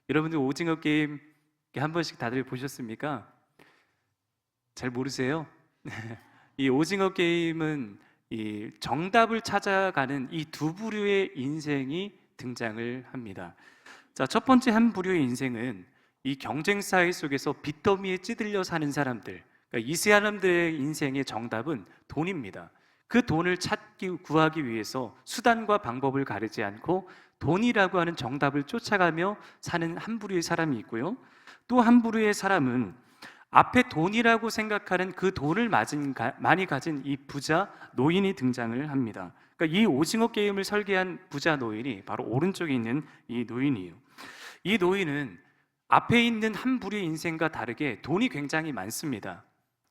여러분들 오징어 게임 한 번씩 다들 보셨습니까? 잘 모르세요? 이 오징어 게임은 이 정답을 찾아가는 이 두 부류의 인생이 등장을 합니다. 자, 첫 번째 한 부류의 인생은 이 경쟁 사회 속에서 빚더미에 찌들려 사는 사람들, 그러니까 이 사람들의 인생의 정답은 돈입니다. 그 돈을 구하기 위해서 수단과 방법을 가리지 않고 돈이라고 하는 정답을 쫓아가며 사는 한 부류의 사람이 있고요. 또 한 부류의 사람은 앞에 돈이라고 생각하는 그 돈을 많이 가진 이 부자 노인이 등장을 합니다. 그러니까 이 오징어 게임을 설계한 부자 노인이 바로 오른쪽에 있는 이 노인이에요. 이 노인은 앞에 있는 한 부류의 인생과 다르게 돈이 굉장히 많습니다.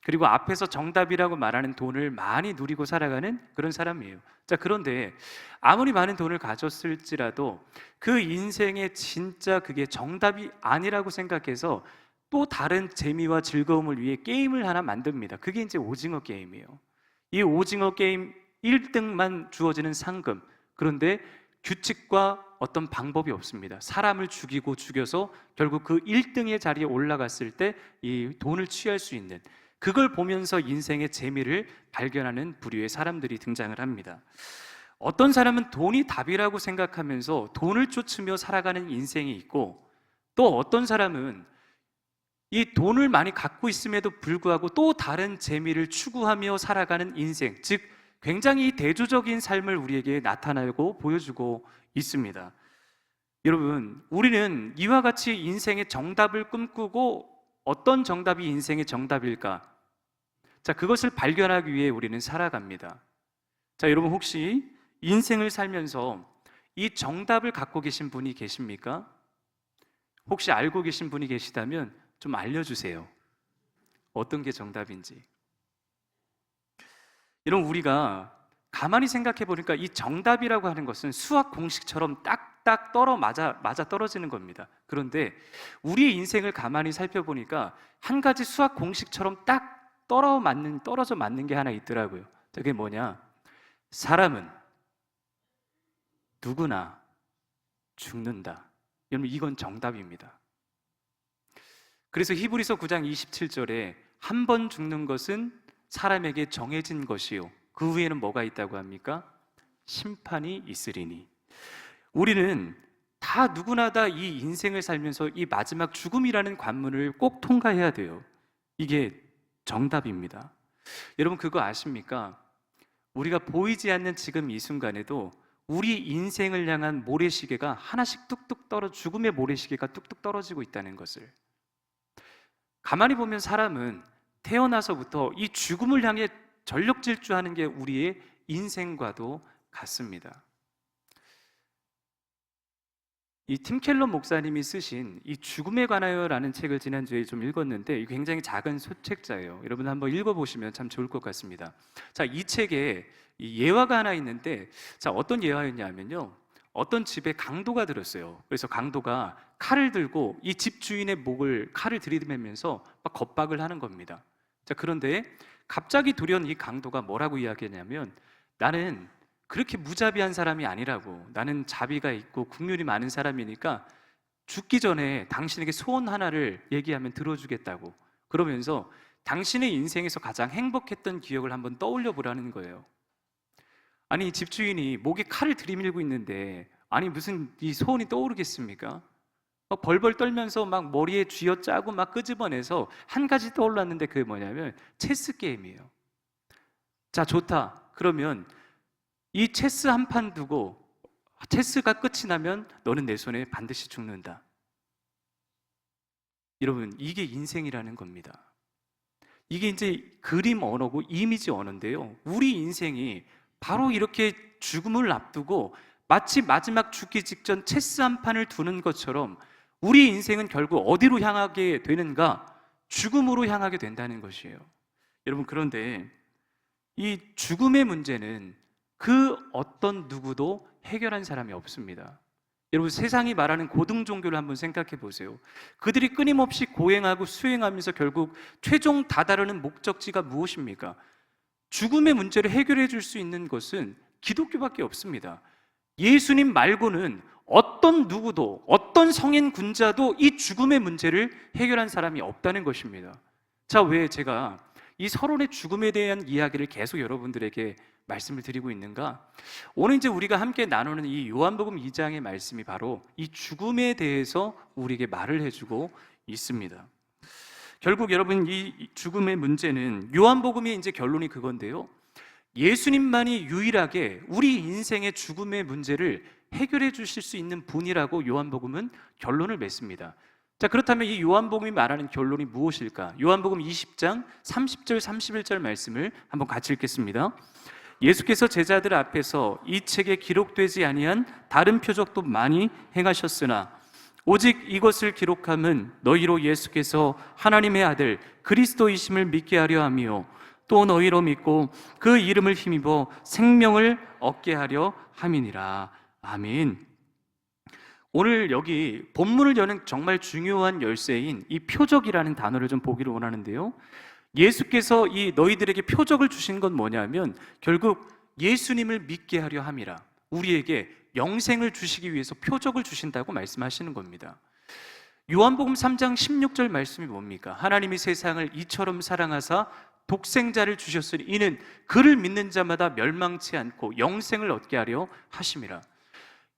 그리고 앞에서 정답이라고 말하는 돈을 많이 누리고 살아가는 그런 사람이에요. 자, 그런데 아무리 많은 돈을 가졌을지라도 그 인생에 진짜 그게 정답이 아니라고 생각해서 또 다른 재미와 즐거움을 위해 게임을 하나 만듭니다. 그게 이제 오징어 게임이에요. 이 오징어 게임 1등만 주어지는 상금. 그런데 규칙과 어떤 방법이 없습니다. 사람을 죽여서 결국 그 1등의 자리에 올라갔을 때 이 돈을 취할 수 있는, 그걸 보면서 인생의 재미를 발견하는 부류의 사람들이 등장을 합니다. 어떤 사람은 돈이 답이라고 생각하면서 돈을 쫓으며 살아가는 인생이 있고, 또 어떤 사람은 이 돈을 많이 갖고 있음에도 불구하고 또 다른 재미를 추구하며 살아가는 인생, 즉 굉장히 대조적인 삶을 우리에게 나타내고 보여주고 있습니다. 여러분, 우리는 이와 같이 인생의 정답을 꿈꾸고 어떤 정답이 인생의 정답일까? 자, 그것을 발견하기 위해 우리는 살아갑니다. 자, 여러분 혹시 인생을 살면서 이 정답을 갖고 계신 분이 계십니까? 혹시 알고 계신 분이 계시다면 좀 알려주세요. 어떤 게 정답인지. 여러분, 우리가 가만히 생각해 보니까 이 정답이라고 하는 것은 수학 공식처럼 딱딱 맞아 떨어지는 겁니다. 그런데 우리의 인생을 가만히 살펴보니까 한 가지 수학 공식처럼 딱 떨어져 맞는 게 하나 있더라고요. 그게 뭐냐? 사람은 누구나 죽는다. 여러분, 이건 정답입니다. 그래서 히브리서 9장 27절에 한 번 죽는 것은 사람에게 정해진 것이요, 그 후에는 뭐가 있다고 합니까? 심판이 있으리니. 우리는 다 누구나 다 이 인생을 살면서 이 마지막 죽음이라는 관문을 꼭 통과해야 돼요. 이게 정답입니다. 여러분, 그거 아십니까? 우리가 보이지 않는 지금 이 순간에도 우리 인생을 향한 모래시계가 하나씩 뚝뚝 죽음의 모래시계가 뚝뚝 떨어지고 있다는 것을. 가만히 보면 사람은 태어나서부터 이 죽음을 향해 전력 질주하는 게 우리의 인생과도 같습니다. 이 팀 켈러 목사님이 쓰신 이 죽음에 관하여라는 책을 지난주에 좀 읽었는데, 굉장히 작은 소책자예요. 여러분 한번 읽어보시면 참 좋을 것 같습니다. 자, 이 책에 이 예화가 하나 있는데, 자, 어떤 예화였냐면요, 어떤 집에 강도가 들었어요. 그래서 강도가 칼을 들고 이 집 주인의 목을 칼을 들이대면서 막 겁박을 하는 겁니다. 자, 그런데 갑자기 돌연 이 강도가 뭐라고 이야기하냐면, 나는 그렇게 무자비한 사람이 아니라고, 나는 자비가 있고 국률이 많은 사람이니까 죽기 전에 당신에게 소원 하나를 얘기하면 들어주겠다고, 그러면서 당신의 인생에서 가장 행복했던 기억을 한번 떠올려 보라는 거예요. 아니, 집주인이 목에 칼을 들이밀고 있는데 아니 무슨 이 소원이 떠오르겠습니까? 막 벌벌 떨면서 막 머리에 쥐어짜고 막 끄집어내서 한 가지 떠올랐는데, 그게 뭐냐면 체스 게임이에요. 자, 좋다. 그러면 이 체스 한 판 두고 체스가 끝이 나면 너는 내 손에 반드시 죽는다. 여러분, 이게 인생이라는 겁니다. 이게 이제 그림 언어고 이미지 언어인데요, 우리 인생이 바로 이렇게 죽음을 앞두고 마치 마지막 죽기 직전 체스 한 판을 두는 것처럼 우리 인생은 결국 어디로 향하게 되는가? 죽음으로 향하게 된다는 것이에요. 여러분, 그런데 이 죽음의 문제는 그 어떤 누구도 해결한 사람이 없습니다. 여러분, 세상이 말하는 고등 종교를 한번 생각해 보세요. 그들이 끊임없이 고행하고 수행하면서 결국 최종 다다르는 목적지가 무엇입니까? 죽음의 문제를 해결해 줄 수 있는 것은 기독교밖에 없습니다. 예수님 말고는 어떤 누구도, 어떤 성인 군자도 이 죽음의 문제를 해결한 사람이 없다는 것입니다. 자, 왜 제가 이 서론의 죽음에 대한 이야기를 계속 여러분들에게 말씀을 드리고 있는가? 오늘 이제 우리가 함께 나누는 이 요한복음 2장의 말씀이 바로 이 죽음에 대해서 우리에게 말을 해주고 있습니다. 결국 여러분, 이 죽음의 문제는 요한복음의 이제 결론이 그건데요, 예수님만이 유일하게 우리 인생의 죽음의 문제를 해결해 주실 수 있는 분이라고 요한복음은 결론을 맺습니다. 자, 그렇다면 이 요한복음이 말하는 결론이 무엇일까? 요한복음 20장 30절 31절 말씀을 한번 같이 읽겠습니다. 예수께서 제자들 앞에서 이 책에 기록되지 아니한 다른 표적도 많이 행하셨으나 오직 이것을 기록함은 너희로 예수께서 하나님의 아들 그리스도이심을 믿게 하려 함이요 또 너희로 믿고 그 이름을 힘입어 생명을 얻게 하려 함이니라. 아멘. 오늘 여기 본문을 여는 정말 중요한 열쇠인 이 표적이라는 단어를 좀 보기를 원하는데요, 예수께서 이 너희들에게 표적을 주신 건 뭐냐면 결국 예수님을 믿게 하려 함이라, 우리에게 영생을 주시기 위해서 표적을 주신다고 말씀하시는 겁니다. 요한복음 3장 16절 말씀이 뭡니까? 하나님이 세상을 이처럼 사랑하사 독생자를 주셨으니 이는 그를 믿는 자마다 멸망치 않고 영생을 얻게 하려 하심이라.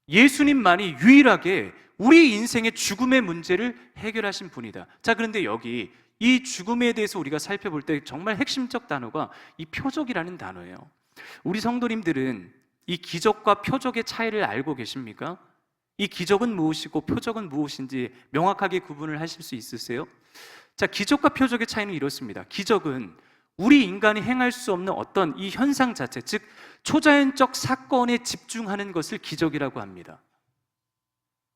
예수님만이 유일하게 우리 인생의 죽음의 문제를 해결하신 분이다. 자, 그런데 여기 이 죽음에 대해서 우리가 살펴볼 때 정말 핵심적 단어가 이 표적이라는 단어예요. 우리 성도님들은 이 기적과 표적의 차이를 알고 계십니까? 이 기적은 무엇이고 표적은 무엇인지 명확하게 구분을 하실 수 있으세요? 자, 기적과 표적의 차이는 이렇습니다. 기적은 우리 인간이 행할 수 없는 어떤 이 현상 자체, 즉 초자연적 사건에 집중하는 것을 기적이라고 합니다.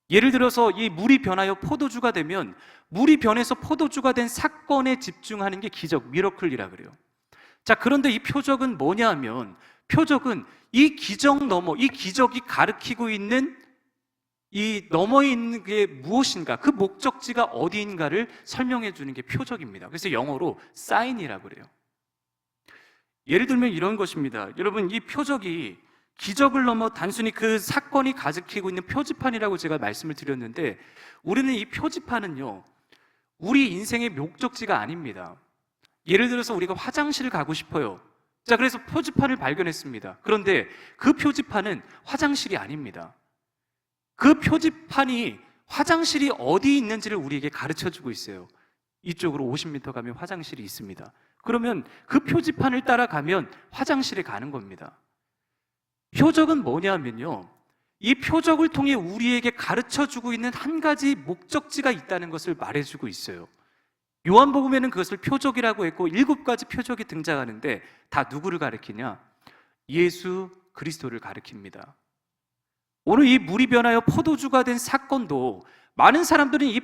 예를 들어서 이 물이 변하여 포도주가 되면 물이 변해서 포도주가 된 사건에 집중하는 게 기적, 미러클이라 그래요. 자, 그런데 이 표적은 뭐냐 하면 표적은 이 기적 너머, 이 기적이 가리키고 있는 이 너머에 있는 게 무엇인가, 그 목적지가 어디인가를 설명해 주는 게 표적입니다. 그래서 영어로 사인이라고 그래요. 예를 들면 이런 것입니다. 여러분, 이 표적이 기적을 넘어 단순히 그 사건이 가리키고 있는 표지판이라고 제가 말씀을 드렸는데, 우리는 이 표지판은요 우리 인생의 목적지가 아닙니다. 예를 들어서 우리가 화장실을 가고 싶어요. 자, 그래서 표지판을 발견했습니다. 그런데 그 표지판은 화장실이 아닙니다. 그 표지판이 화장실이 어디 있는지를 우리에게 가르쳐주고 있어요. 이쪽으로 50m 가면 화장실이 있습니다. 그러면 그 표지판을 따라가면 화장실에 가는 겁니다. 표적은 뭐냐면요, 이 표적을 통해 우리에게 가르쳐주고 있는 한 가지 목적지가 있다는 것을 말해주고 있어요. 요한복음에는 그것을 표적이라고 했고 7가지 표적이 등장하는데 다 누구를 가리키냐? 예수 그리스도를 가리킵니다. 오늘 이 물이 변하여 포도주가 된 사건도 많은 사람들은 이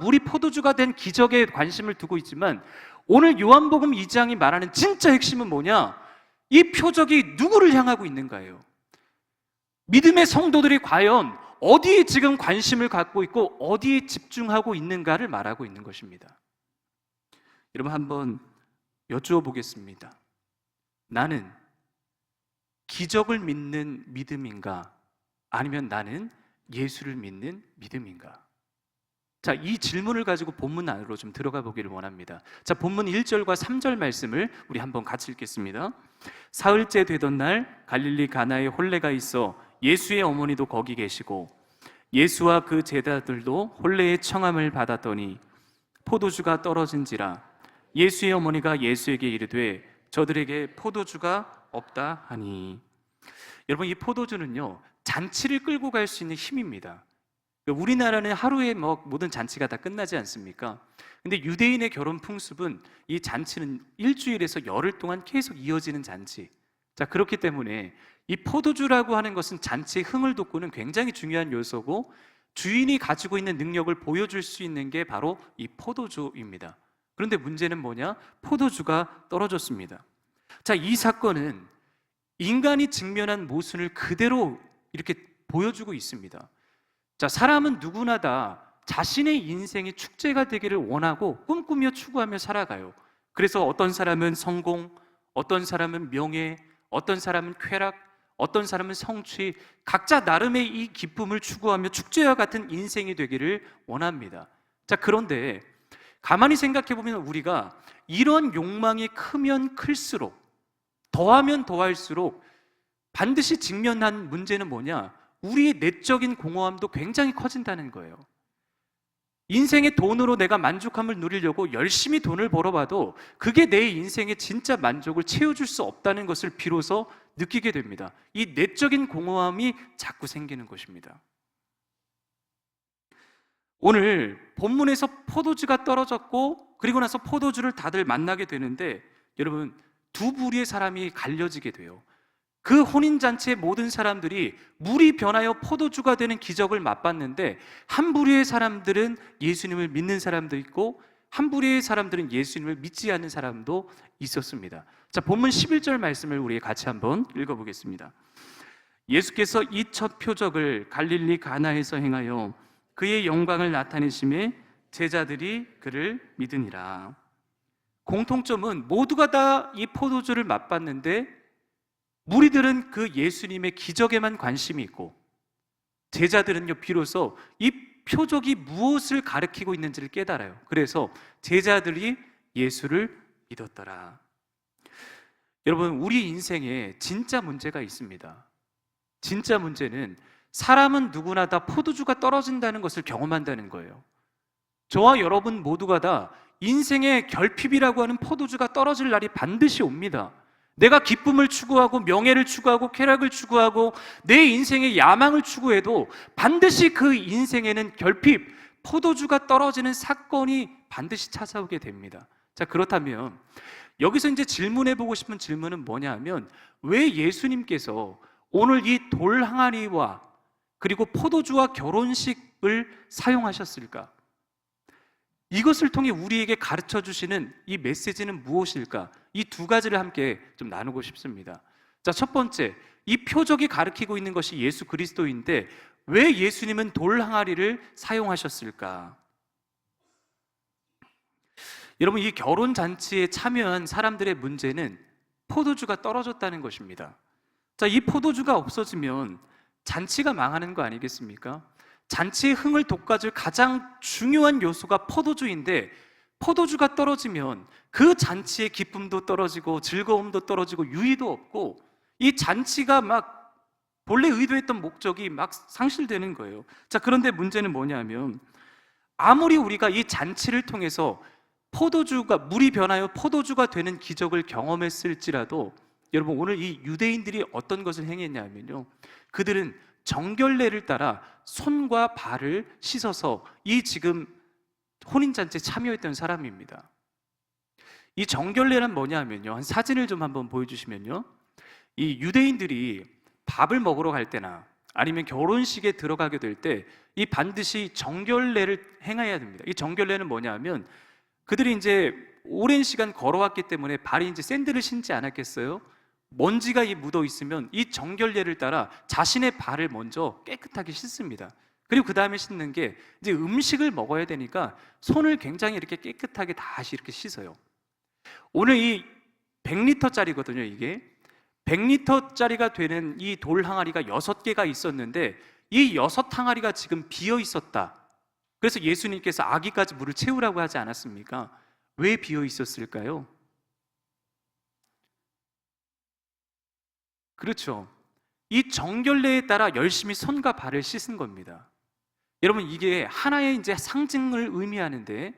물이 포도주가 된 기적에 관심을 두고 있지만, 오늘 요한복음 2장이 말하는 진짜 핵심은 뭐냐? 이 표적이 누구를 향하고 있는가예요. 믿음의 성도들이 과연 어디에 지금 관심을 갖고 있고 어디에 집중하고 있는가를 말하고 있는 것입니다. 여러분, 한번 여쭈어 보겠습니다. 나는 기적을 믿는 믿음인가? 아니면 나는 예수를 믿는 믿음인가? 자, 이 질문을 가지고 본문 안으로 좀 들어가 보기를 원합니다. 자, 본문 1절과 3절 말씀을 우리 한번 같이 읽겠습니다. 사흘째 되던 날 갈릴리 가나에 혼례가 있어 예수의 어머니도 거기 계시고 예수와 그 제자들도 혼례의 청함을 받았더니 포도주가 떨어진지라 예수의 어머니가 예수에게 이르되 저들에게 포도주가 없다 하니. 여러분, 이 포도주는요 잔치를 끌고 갈 수 있는 힘입니다. 우리나라는 하루에 모든 잔치가 다 끝나지 않습니까? 근데 유대인의 결혼 풍습은 이 잔치는 일주일에서 열흘 동안 계속 이어지는 잔치. 자, 그렇기 때문에 이 포도주라고 하는 것은 잔치의 흥을 돋구는 굉장히 중요한 요소고, 주인이 가지고 있는 능력을 보여줄 수 있는 게 바로 이 포도주입니다. 그런데 문제는 뭐냐? 포도주가 떨어졌습니다. 자, 이 사건은 인간이 직면한 모순을 그대로 이렇게 보여주고 있습니다. 자, 사람은 누구나 다 자신의 인생이 축제가 되기를 원하고 꿈꾸며 추구하며 살아가요. 그래서 어떤 사람은 성공, 어떤 사람은 명예, 어떤 사람은 쾌락, 어떤 사람은 성취, 각자 나름의 이 기쁨을 추구하며 축제와 같은 인생이 되기를 원합니다. 자, 그런데 가만히 생각해 보면 우리가 이런 욕망이 크면 클수록, 더하면 더할수록 반드시 직면한 문제는 뭐냐? 우리의 내적인 공허함도 굉장히 커진다는 거예요. 인생의 돈으로 내가 만족함을 누리려고 열심히 돈을 벌어봐도 그게 내 인생의 진짜 만족을 채워줄 수 없다는 것을 비로소 느끼게 됩니다. 이 내적인 공허함이 자꾸 생기는 것입니다. 오늘 본문에서 포도주가 떨어졌고 그리고 나서 포도주를 다들 만나게 되는데 여러분, 두 부류의 사람이 갈려지게 돼요. 그 혼인잔치의 모든 사람들이 물이 변하여 포도주가 되는 기적을 맛봤는데 한 부류의 사람들은 예수님을 믿는 사람도 있고 한 부류의 사람들은 예수님을 믿지 않는 사람도 있었습니다. 자, 본문 11절 말씀을 우리 같이 한번 읽어보겠습니다. 예수께서 이 첫 표적을 갈릴리 가나에서 행하여 그의 영광을 나타내심에 제자들이 그를 믿으니라. 공통점은 모두가 다 이 포도주를 맛봤는데 무리들은 그 예수님의 기적에만 관심이 있고 제자들은요 비로소 이 표적이 무엇을 가리키고 있는지를 깨달아요. 그래서 제자들이 예수를 믿었더라. 여러분, 우리 인생에 진짜 문제가 있습니다. 진짜 문제는 사람은 누구나 다 포도주가 떨어진다는 것을 경험한다는 거예요. 저와 여러분 모두가 다 인생의 결핍이라고 하는 포도주가 떨어질 날이 반드시 옵니다. 내가 기쁨을 추구하고 명예를 추구하고 쾌락을 추구하고 내 인생의 야망을 추구해도 반드시 그 인생에는 결핍, 포도주가 떨어지는 사건이 반드시 찾아오게 됩니다. 자, 그렇다면 여기서 이제 질문해보고 싶은 질문은 뭐냐 하면 왜 예수님께서 오늘 이 돌 항아리와 그리고 포도주와 결혼식을 사용하셨을까? 이것을 통해 우리에게 가르쳐 주시는 이 메시지는 무엇일까? 이 두 가지를 함께 좀 나누고 싶습니다. 자, 첫 번째, 이 표적이 가리키고 있는 것이 예수 그리스도인데 왜 예수님은 돌 항아리를 사용하셨을까? 여러분, 이 결혼 잔치에 참여한 사람들의 문제는 포도주가 떨어졌다는 것입니다. 자, 이 포도주가 없어지면 잔치가 망하는 거 아니겠습니까? 잔치의 흥을 돋궈줄 가장 중요한 요소가 포도주인데 포도주가 떨어지면 그 잔치의 기쁨도 떨어지고 즐거움도 떨어지고 유의도 없고 이 잔치가 막 본래 의도했던 목적이 막 상실되는 거예요. 자, 그런데 문제는 뭐냐면 아무리 우리가 이 잔치를 통해서 포도주가 물이 변하여 포도주가 되는 기적을 경험했을지라도 여러분, 오늘 이 유대인들이 어떤 것을 행했냐면요, 그들은 정결례를 따라 손과 발을 씻어서 이 지금 혼인잔치에 참여했던 사람입니다. 이 정결례란 뭐냐면요, 한 사진을 좀 한번 보여주시면요, 이 유대인들이 밥을 먹으러 갈 때나 아니면 결혼식에 들어가게 될 때 이 반드시 정결례를 행해야 됩니다. 이 정결례는 뭐냐면 그들이 이제 오랜 시간 걸어왔기 때문에 발이 이제 샌들을 신지 않았겠어요? 먼지가 묻어 있으면 이 정결례를 따라 자신의 발을 먼저 깨끗하게 씻습니다. 그리고 그 다음에 씻는 게 이제 음식을 먹어야 되니까 손을 굉장히 이렇게 깨끗하게 다시 이렇게 씻어요. 오늘 이 100리터짜리거든요. 이게 100리터짜리가 되는 이 돌 항아리가 6개가 있었는데 이 6항아리가 지금 비어 있었다. 그래서 예수님께서 아기까지 물을 채우라고 하지 않았습니까? 왜 비어 있었을까요? 그렇죠. 이 정결례에 따라 열심히 손과 발을 씻은 겁니다. 여러분, 이게 하나의 이제 상징을 의미하는데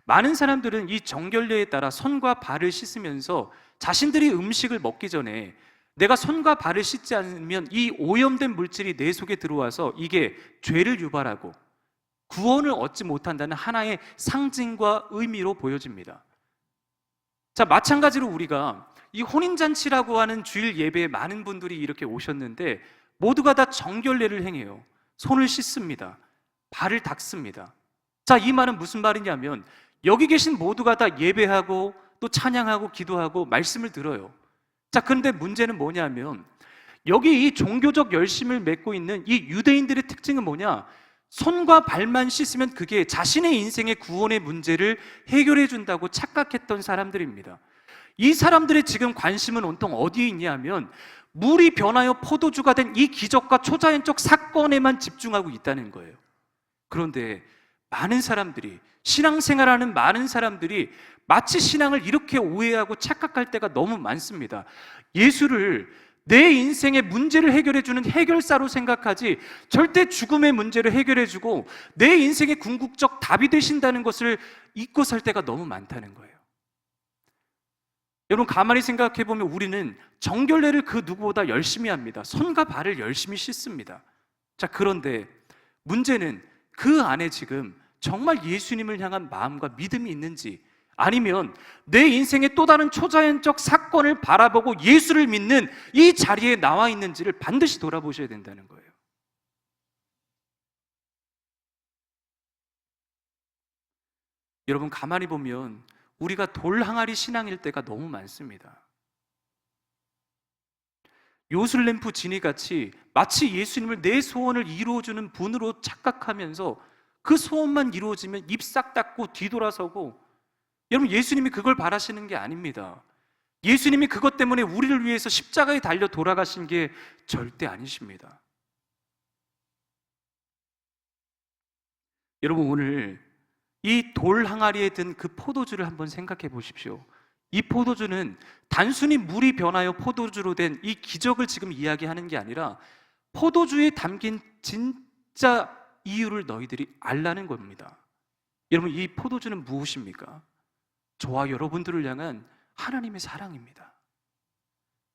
많은 사람들은 이 정결례에 따라 손과 발을 씻으면서 자신들이 음식을 먹기 전에 내가 손과 발을 씻지 않으면 이 오염된 물질이 내 속에 들어와서 이게 죄를 유발하고 구원을 얻지 못한다는 하나의 상징과 의미로 보여집니다. 자, 마찬가지로 우리가 이 혼인잔치라고 하는 주일 예배에 많은 분들이 이렇게 오셨는데 모두가 다 정결례를 행해요. 손을 씻습니다. 발을 닦습니다. 자, 이 말은 무슨 말이냐면 여기 계신 모두가 다 예배하고 또 찬양하고 기도하고 말씀을 들어요. 자, 그런데 문제는 뭐냐면 여기 이 종교적 열심을 맺고 있는 이 유대인들의 특징은 뭐냐? 손과 발만 씻으면 그게 자신의 인생의 구원의 문제를 해결해 준다고 착각했던 사람들입니다. 이 사람들의 지금 관심은 온통 어디에 있냐 하면 물이 변하여 포도주가 된 이 기적과 초자연적 사건에만 집중하고 있다는 거예요. 그런데 많은 사람들이, 신앙생활하는 많은 사람들이 마치 신앙을 이렇게 오해하고 착각할 때가 너무 많습니다. 예수를 내 인생의 문제를 해결해주는 해결사로 생각하지 절대 죽음의 문제를 해결해주고 내 인생의 궁극적 답이 되신다는 것을 잊고 살 때가 너무 많다는 거예요. 여러분, 가만히 생각해 보면 우리는 정결례를 그 누구보다 열심히 합니다. 손과 발을 열심히 씻습니다. 자, 그런데 문제는 그 안에 지금 정말 예수님을 향한 마음과 믿음이 있는지, 아니면 내 인생의 또 다른 초자연적 사건을 바라보고 예수를 믿는 이 자리에 나와 있는지를 반드시 돌아보셔야 된다는 거예요. 여러분, 가만히 보면 우리가 돌항아리 신앙일 때가 너무 많습니다. 요술램프 지니같이 마치 예수님을 내 소원을 이루어주는 분으로 착각하면서 그 소원만 이루어지면 입 싹 닫고 뒤돌아서고, 여러분, 예수님이 그걸 바라시는 게 아닙니다. 예수님이 그것 때문에 우리를 위해서 십자가에 달려 돌아가신 게 절대 아니십니다. 여러분, 오늘 이 돌 항아리에 든 그 포도주를 한번 생각해 보십시오. 이 포도주는 단순히 물이 변하여 포도주로 된 이 기적을 지금 이야기하는 게 아니라 포도주에 담긴 진짜 이유를 너희들이 알라는 겁니다. 여러분, 이 포도주는 무엇입니까? 저와 여러분들을 향한 하나님의 사랑입니다.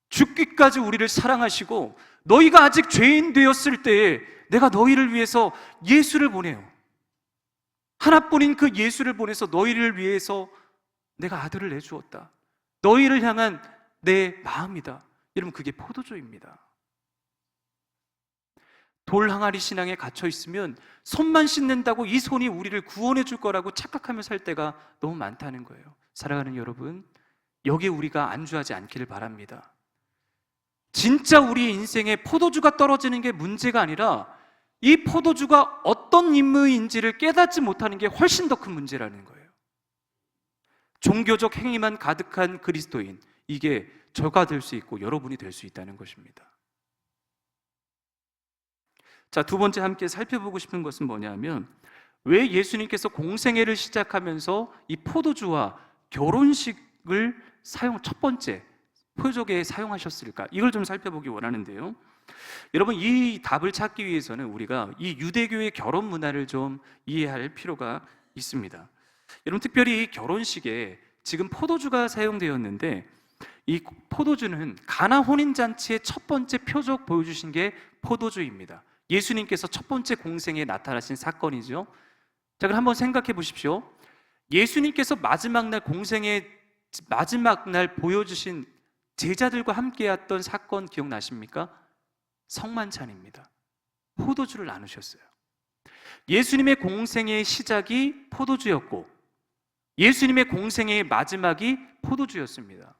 죽기까지 우리를 사랑하시고 너희가 아직 죄인 되었을 때에 내가 너희를 위해서 예수를 보내요. 하나뿐인 그 예수를 보내서 너희를 위해서 내가 아들을 내주었다. 너희를 향한 내 마음이다. 여러분, 그게 포도주입니다. 돌 항아리 신앙에 갇혀 있으면 손만 씻는다고 이 손이 우리를 구원해 줄 거라고 착각하며 살 때가 너무 많다는 거예요. 사랑하는 여러분, 여기에 우리가 안주하지 않기를 바랍니다. 진짜 우리 인생에 포도주가 떨어지는 게 문제가 아니라 이 포도주가 어떤 임무인지를 깨닫지 못하는 게 훨씬 더 큰 문제라는 거예요. 종교적 행위만 가득한 그리스도인, 이게 저가 될 수 있고 여러분이 될 수 있다는 것입니다. 자, 두 번째 함께 살펴보고 싶은 것은 뭐냐면, 왜 예수님께서 공생애를 시작하면서 이 포도주와 결혼식을 첫 번째 표적에 사용하셨을까? 이걸 좀 살펴보기 원하는데요. 여러분, 이 답을 찾기 위해서는 우리가 이 유대교의 결혼 문화를 좀 이해할 필요가 있습니다. 여러분, 특별히 결혼식에 지금 포도주가 사용되었는데, 이 포도주는 가나 혼인잔치의 첫 번째 표적 보여주신 게 포도주입니다. 예수님께서 첫 번째 공생에 나타나신 사건이죠. 자, 그럼 한번 생각해 보십시오. 예수님께서 마지막 날 공생의 마지막 날 보여주신 제자들과 함께 했던 사건 기억나십니까? 성만찬입니다. 포도주를 나누셨어요. 예수님의 공생의 시작이 포도주였고 예수님의 공생의 마지막이 포도주였습니다.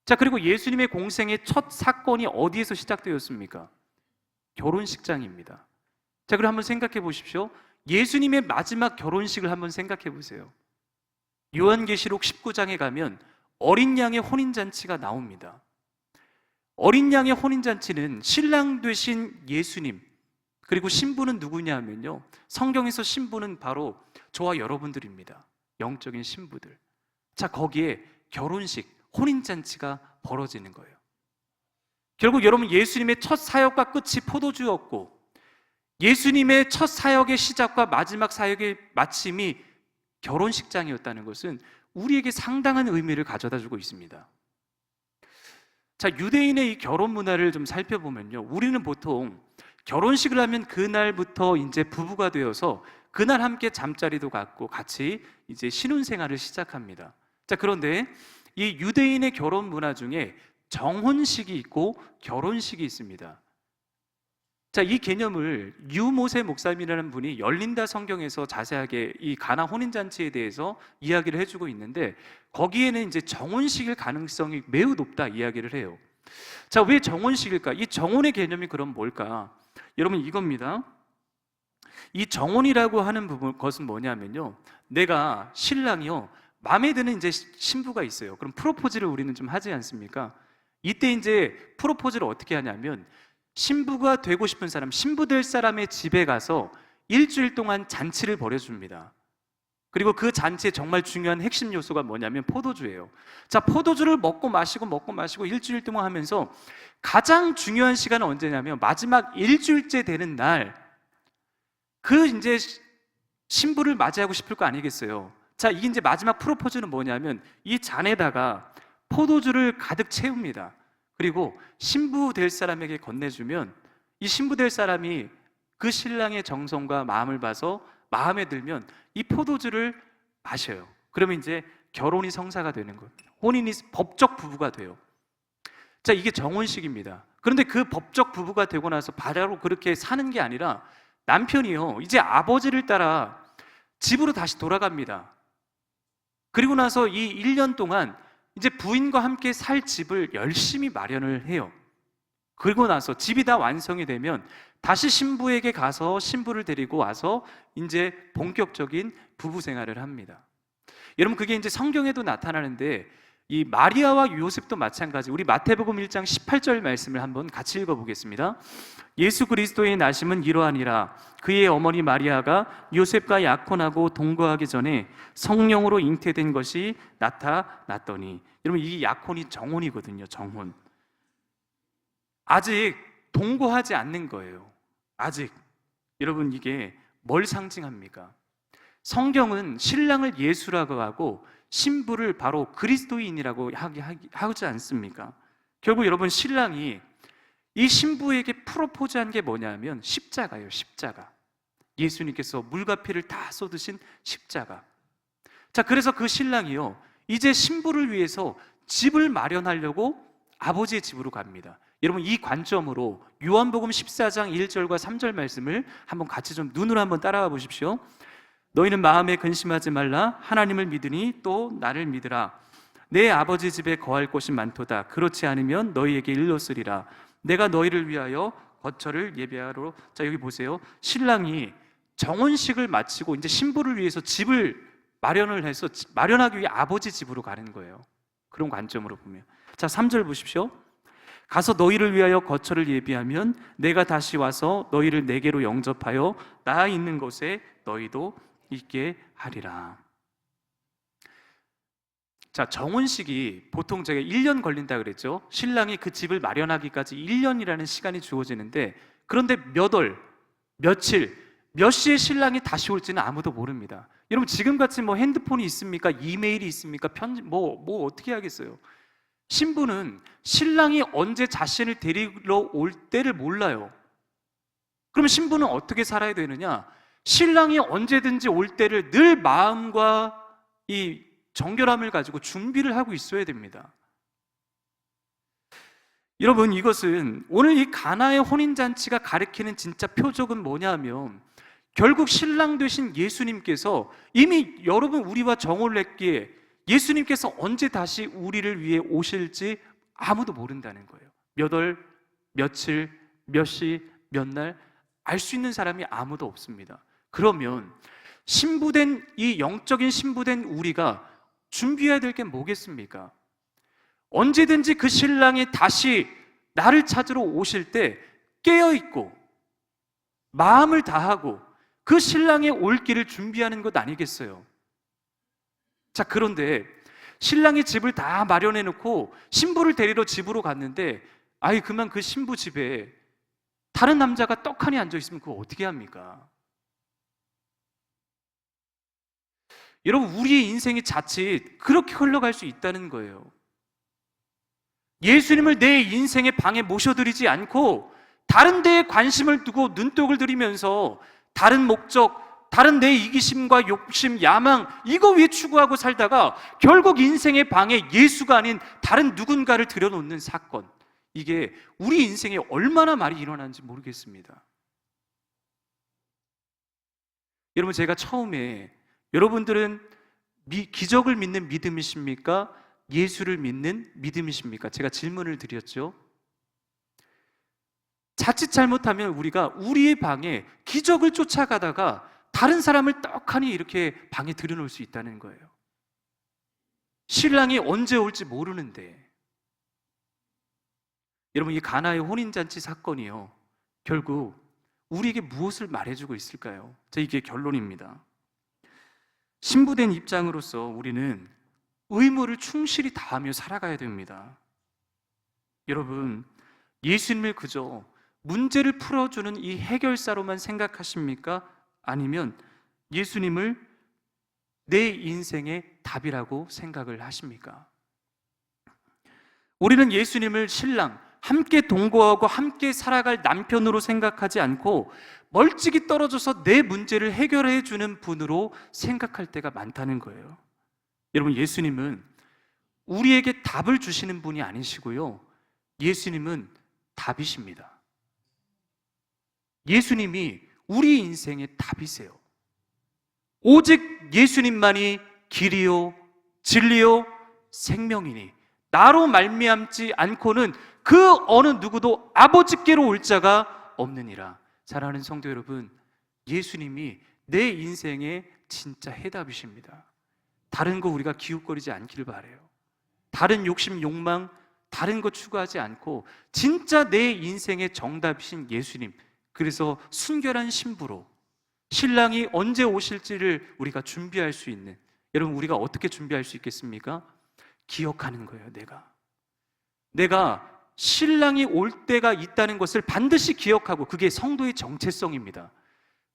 자, 그리고 예수님의 공생의 첫 사건이 어디에서 시작되었습니까? 결혼식장입니다. 자, 그럼 한번 생각해 보십시오. 예수님의 마지막 결혼식을 한번 생각해 보세요. 요한계시록 19장에 가면 어린 양의 혼인잔치가 나옵니다. 어린 양의 혼인잔치는 신랑 되신 예수님, 그리고 신부는 누구냐 하면요, 성경에서 신부는 바로 저와 여러분들입니다. 영적인 신부들. 자, 거기에 결혼식, 혼인잔치가 벌어지는 거예요. 결국 여러분, 예수님의 첫 사역과 끝이 포도주였고 예수님의 첫 사역의 시작과 마지막 사역의 마침이 결혼식장이었다는 것은 우리에게 상당한 의미를 가져다 주고 있습니다. 자, 유대인의 이 결혼 문화를 좀 살펴보면요, 우리는 보통 결혼식을 하면 그날부터 이제 부부가 되어서 그날 함께 잠자리도 갖고 같이 이제 신혼생활을 시작합니다. 자, 그런데 이 유대인의 결혼 문화 중에 정혼식이 있고 결혼식이 있습니다. 자, 이 개념을 유모세 목사님이라는 분이 열린다 성경에서 자세하게 이 가나 혼인잔치에 대해서 이야기를 해주고 있는데, 거기에는 이제 정혼식일 가능성이 매우 높다 이야기를 해요. 자, 왜 정혼식일까? 이 정혼의 개념이 그럼 뭘까? 여러분, 이겁니다. 이 정혼이라고 하는 것은 뭐냐면요, 내가 신랑이요 마음에 드는 이제 신부가 있어요. 그럼 프로포즈를 우리는 좀 하지 않습니까? 이때 이제 프로포즈를 어떻게 하냐면 신부가 되고 싶은 사람, 신부 될 사람의 집에 가서 일주일 동안 잔치를 벌여줍니다. 그리고 그 잔치의 정말 중요한 핵심 요소가 뭐냐면 포도주예요. 자, 포도주를 먹고 마시고 일주일 동안 하면서 가장 중요한 시간은 언제냐면 마지막 일주일째 되는 날, 그 이제 신부를 맞이하고 싶을 거 아니겠어요. 자, 이게 이제 마지막 프로포즈는 뭐냐면 이 잔에다가 포도주를 가득 채웁니다. 그리고 신부 될 사람에게 건네주면 이 신부 될 사람이 그 신랑의 정성과 마음을 봐서 마음에 들면 이 포도주를 마셔요. 그러면 이제 결혼이 성사가 되는 거예요. 혼인이 법적 부부가 돼요. 자, 이게 정혼식입니다. 그런데 그 법적 부부가 되고 나서 바로 그렇게 사는 게 아니라 남편이요, 이제 아버지를 따라 집으로 다시 돌아갑니다. 그리고 나서 이 1년 동안 이제 부인과 함께 살 집을 열심히 마련을 해요. 그리고 나서 집이 다 완성이 되면 다시 신부에게 가서 신부를 데리고 와서 이제 본격적인 부부 생활을 합니다. 여러분, 그게 이제 성경에도 나타나는데 이 마리아와 요셉도 마찬가지. 우리 마태복음 1장 18절 말씀을 한번 같이 읽어보겠습니다. 예수 그리스도의 나심은 이러하니라. 그의 어머니 마리아가 요셉과 약혼하고 동거하기 전에 성령으로 잉태된 것이 나타났더니. 여러분, 이 약혼이 정혼이거든요. 정혼. 아직 동거하지 않는 거예요. 아직. 여러분, 이게 뭘 상징합니까? 성경은 신랑을 예수라고 하고 신부를 바로 그리스도인이라고 하지 않습니까? 결국 여러분, 신랑이 이 신부에게 프로포즈한 게 뭐냐면 십자가예요. 십자가. 예수님께서 물과 피를 다 쏟으신 십자가. 자, 그래서 그 신랑이요, 이제 신부를 위해서 집을 마련하려고 아버지의 집으로 갑니다. 여러분, 이 관점으로 요한복음 14장 1절과 3절 말씀을 한번 같이 좀 눈으로 한번 따라가 보십시오. 너희는 마음에 근심하지 말라. 하나님을 믿으니 또 나를 믿으라. 내 아버지 집에 거할 곳이 많도다. 그렇지 않으면 너희에게 일렀으리라. 내가 너희를 위하여 거처를 예비하러. 자, 여기 보세요. 신랑이 정혼식을 마치고 이제 신부를 위해서 집을 마련을 해서 마련하기 위해 아버지 집으로 가는 거예요. 그런 관점으로 보면. 자, 3절 보십시오. 가서 너희를 위하여 거처를 예비하면 내가 다시 와서 너희를 내게로 영접하여 나 있는 곳에 너희도 있게 하리라. 자, 정혼식이 보통 제가 1년 걸린다 그랬죠. 신랑이 그 집을 마련하기까지 1년이라는 시간이 주어지는데, 그런데 몇 월, 며칠, 몇 시에 신랑이 다시 올지는 아무도 모릅니다. 여러분, 지금같이 뭐 핸드폰이 있습니까? 이메일이 있습니까? 편지 뭐 어떻게 하겠어요? 신부는 신랑이 언제 자신을 데리러 올 때를 몰라요. 그럼 신부는 어떻게 살아야 되느냐? 신랑이 언제든지 올 때를 늘 마음과 이 정결함을 가지고 준비를 하고 있어야 됩니다. 여러분, 이것은 오늘 이 가나의 혼인잔치가 가리키는 진짜 표적은 뭐냐면, 결국 신랑 되신 예수님께서 이미 여러분 우리와 정혼을 했기에 예수님께서 언제 다시 우리를 위해 오실지 아무도 모른다는 거예요. 몇 월, 며칠, 몇 시, 몇 날 알 수 있는 사람이 아무도 없습니다. 그러면 신부된 이 영적인 신부된 우리가 준비해야 될 게 뭐겠습니까? 언제든지 그 신랑이 다시 나를 찾으러 오실 때 깨어있고 마음을 다하고 그 신랑의 올 길을 준비하는 것 아니겠어요? 자, 그런데 신랑이 집을 다 마련해 놓고 신부를 데리러 집으로 갔는데 그만 그 신부 집에 다른 남자가 떡하니 앉아 있으면 그거 어떻게 합니까? 여러분, 우리의 인생이 자칫 그렇게 흘러갈 수 있다는 거예요. 예수님을 내 인생의 방에 모셔드리지 않고 다른 데에 관심을 두고 눈독을 들이면서 다른 목적, 다른 내 이기심과 욕심, 야망 이거 위에 추구하고 살다가 결국 인생의 방에 예수가 아닌 다른 누군가를 들여놓는 사건, 이게 우리 인생에 얼마나 많이 일어나는지 모르겠습니다. 여러분, 제가 처음에 여러분들은 기적을 믿는 믿음이십니까? 예수를 믿는 믿음이십니까? 제가 질문을 드렸죠. 자칫 잘못하면 우리가 우리의 방에 기적을 쫓아가다가 다른 사람을 떡하니 이렇게 방에 들여놓을 수 있다는 거예요. 신랑이 언제 올지 모르는데. 여러분, 이 가나의 혼인잔치 사건이요, 결국 우리에게 무엇을 말해주고 있을까요? 이게 결론입니다. 신부된 입장으로서 우리는 의무를 충실히 다하며 살아가야 됩니다. 여러분, 예수님을 그저 문제를 풀어주는 이 해결사로만 생각하십니까? 아니면 예수님을 내 인생의 답이라고 생각을 하십니까? 우리는 예수님을 신랑, 함께 동거하고 함께 살아갈 남편으로 생각하지 않고 멀찍이 떨어져서 내 문제를 해결해 주는 분으로 생각할 때가 많다는 거예요. 여러분, 예수님은 우리에게 답을 주시는 분이 아니시고요, 예수님은 답이십니다. 예수님이 우리 인생의 답이세요. 오직 예수님만이 길이요 진리요 생명이니 나로 말미암지 않고는 그 어느 누구도 아버지께로 올 자가 없느니라. 사랑하는 성도 여러분, 예수님이 내 인생의 진짜 해답이십니다. 다른 거 우리가 기웃거리지 않기를 바라요. 다른 욕심, 욕망, 다른 거 추구하지 않고 진짜 내 인생의 정답이신 예수님, 그래서 순결한 신부로 신랑이 언제 오실지를 우리가 준비할 수 있는, 여러분, 우리가 어떻게 준비할 수 있겠습니까? 기억하는 거예요. 내가 신랑이 올 때가 있다는 것을 반드시 기억하고, 그게 성도의 정체성입니다.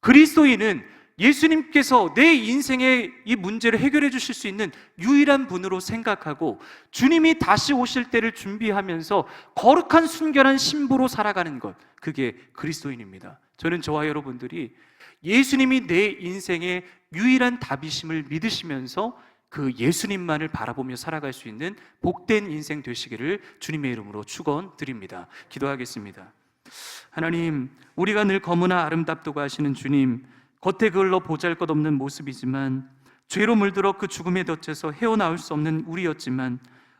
그리스도인은 예수님께서 내 인생의 이 문제를 해결해 주실 수 있는 유일한 분으로 생각하고 주님이 다시 오실 때를 준비하면서 거룩한 순결한 신부로 살아가는 것, 그게 그리스도인입니다. 저는 저와 여러분들이 예수님이 내 인생의 유일한 답이심을 믿으시면서 그 예수님만을 바라보며 살아갈 수 있는 복된 인생 되시기를 주님의 이름으로 축원드립니다. 기도하겠습니다. 하나님, 우리가 늘 검으나 아름답다고 하시는 주님, 겉에 그을러 보잘것없는 모습이지만 죄로 물들어 그 죽음의 덫에서 헤어나올 수 없는 우리였지만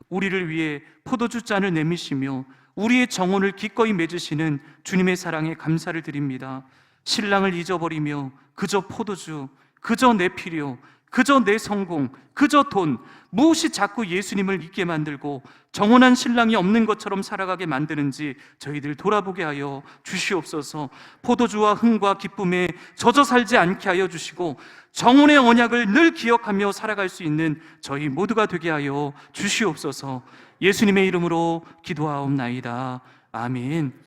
우리를 위해 포도주 잔을 내미시며 우리의 정혼을 기꺼이 맺으시는 주님의 사랑에 감사를 드립니다. 신랑을 잊어버리며 그저 포도주, 그저 내 필요, 그저 내 성공, 그저 돈, 무엇이 자꾸 예수님을 잊게 만들고 정혼한 신랑이 없는 것처럼 살아가게 만드는지 저희들 돌아보게 하여 주시옵소서. 포도주와 흥과 기쁨에 젖어 살지 않게 하여 주시고 정혼의 언약을 늘 기억하며 살아갈 수 있는 저희 모두가 되게 하여 주시옵소서. 예수님의 이름으로 기도하옵나이다. 아멘.